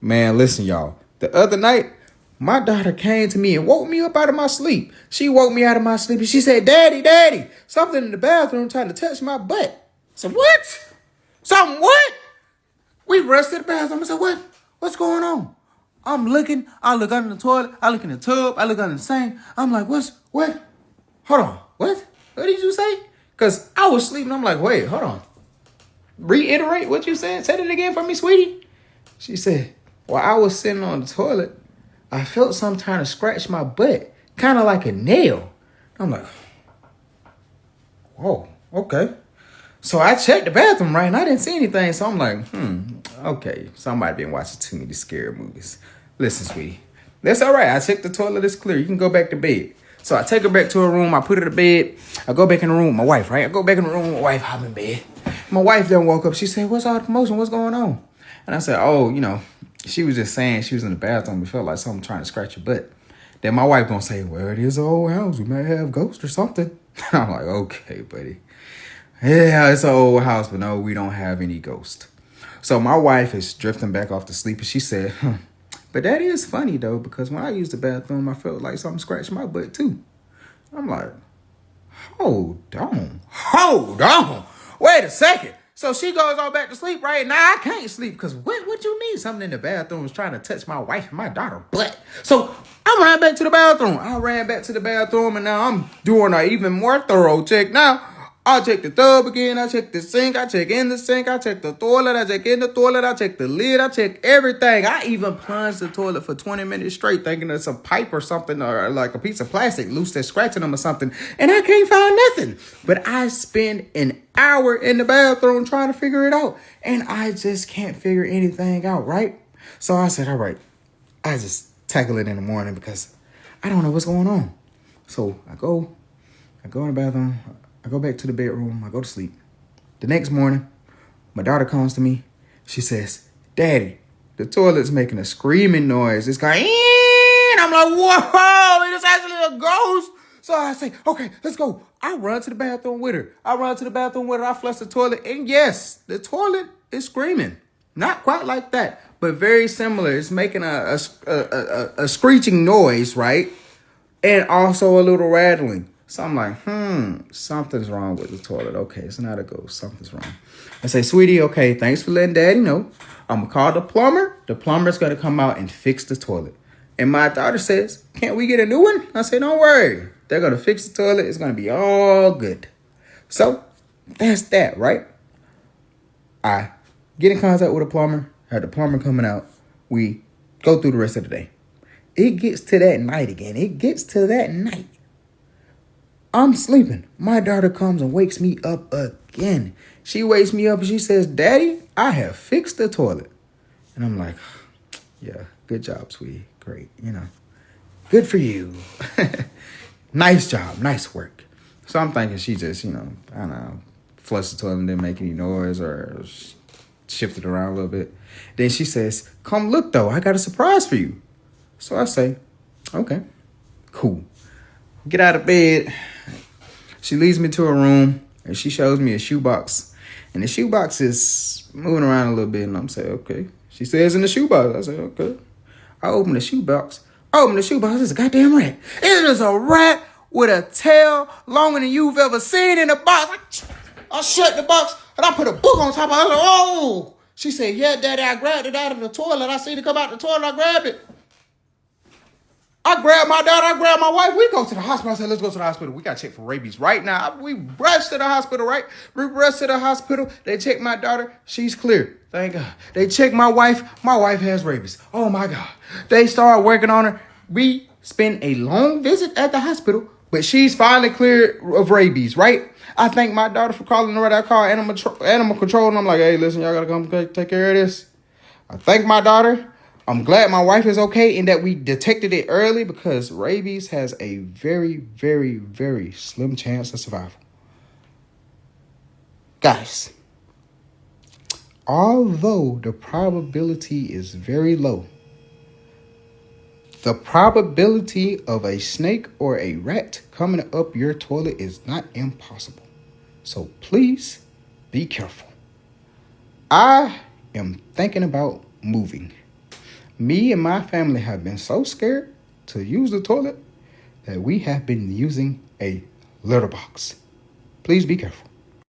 Man, listen, y'all. The other night, my daughter came to me and woke me up out of my sleep. She woke me out of my sleep and she said, Daddy, Daddy, something in the bathroom trying to touch my butt. I said, what? Something what? We rushed to the bathroom. I said, what? What's going on? I'm looking. I look under the toilet. I look in the tub. I look under the sink. I'm like, what? Hold on. What? What did you say? Because I was sleeping. I'm like, wait, hold on. Reiterate what you said. Say it again for me, sweetie. She said, while I was sitting on the toilet, I felt something trying to scratch my butt, kind of like a nail. I'm like, whoa, okay. So I checked the bathroom, right, and I didn't see anything. So I'm like, okay, somebody been watching too many scary movies. Listen, sweetie, that's all right. I checked the toilet, it's clear. You can go back to bed. So I take her back to her room. I put her to bed. I go back in the room with my wife, right? I go back in the room with my wife, hop in bed. My wife then woke up. She said, what's all the commotion? What's going on? And I said, oh, she was just saying she was in the bathroom. It felt like something trying to scratch her butt. Then my wife gonna say, well, it is an old house. We may have ghosts or something. I'm like, okay, buddy. Yeah, it's an old house, but no, we don't have any ghosts. So my wife is drifting back off to sleep, and she said, but that is funny, though, because when I used the bathroom, I felt like something scratched my butt, too. I'm like, hold on. Wait a second. So she goes all back to sleep, right? Now I can't sleep because what you need? Something in the bathroom was trying to touch my wife and my daughter butt. So I ran back to the bathroom. And now I'm doing an even more thorough check. Now I check the tub again. I check the sink. I check in the sink. I check the toilet. I check in the toilet. I check the lid. I check everything. I even plunged the toilet for 20 minutes straight thinking it's a pipe or something or like a piece of plastic loose that's scratching them or something. And I can't find nothing. But I spend an hour in the bathroom trying to figure it out. And I just can't figure anything out, right? So I said, all right, I just tackle it in the morning because I don't know what's going on. So I go in the bathroom. I go back to the bedroom. I go to sleep. The next morning, my daughter comes to me. She says, Daddy, the toilet's making a screaming noise. It's going, and I'm like, whoa, it is actually a ghost. So I say, okay, let's go. I run to the bathroom with her. I flush the toilet. And yes, the toilet is screaming. Not quite like that, but very similar. It's making a screeching noise, right? And also a little rattling. So I'm like, something's wrong with the toilet. Okay, it's not a ghost. Something's wrong. I say, sweetie, okay, thanks for letting Daddy know. I'm going to call the plumber. The plumber's going to come out and fix the toilet. And my daughter says, can't we get a new one? I say, don't worry. They're going to fix the toilet. It's going to be all good. So that's that, right? I get in contact with a plumber. Have the plumber coming out. We go through the rest of the day. It gets to that night. I'm sleeping. My daughter comes and wakes me up again. She wakes me up and she says, Daddy, I have fixed the toilet. And I'm like, yeah, good job, sweetie. Great. Good for you. Nice job. Nice work. So I'm thinking she just, I don't know, flushed the toilet and didn't make any noise or shifted around a little bit. Then she says, come look, though. I got a surprise for you. So I say, okay, cool. Get out of bed. She leads me to her room and she shows me a shoebox. And the shoebox is moving around a little bit. And I'm saying, okay. She says in the shoebox. I say, okay. I open the shoebox. It's a goddamn rat. It is a rat with a tail longer than you've ever seen in a box. I shut the box and I put a book on top of it. I was like, oh. She said, yeah, Daddy, I grabbed it out of the toilet. I seen it come out the toilet. I grabbed it. I grabbed my daughter, I grabbed my wife. We go to the hospital. I said, let's go to the hospital. We got to check for rabies right now. We rushed to the hospital, right? We rushed to the hospital. They checked my daughter. She's clear. Thank God. They checked my wife. My wife has rabies. Oh, my God. They started working on her. We spent a long visit at the hospital, but she's finally cleared of rabies, right? I thank my daughter for calling the right. I call animal control, and I'm like, hey, listen, y'all got to come take care of this. I thank my daughter. I'm glad my wife is okay and that we detected it early because rabies has a very, very, very slim chance of survival. Guys, although the probability is very low, the probability of a snake or a rat coming up your toilet is not impossible. So please be careful. I am thinking about moving. Me and my family have been so scared to use the toilet that we have been using a litter box. Please be careful.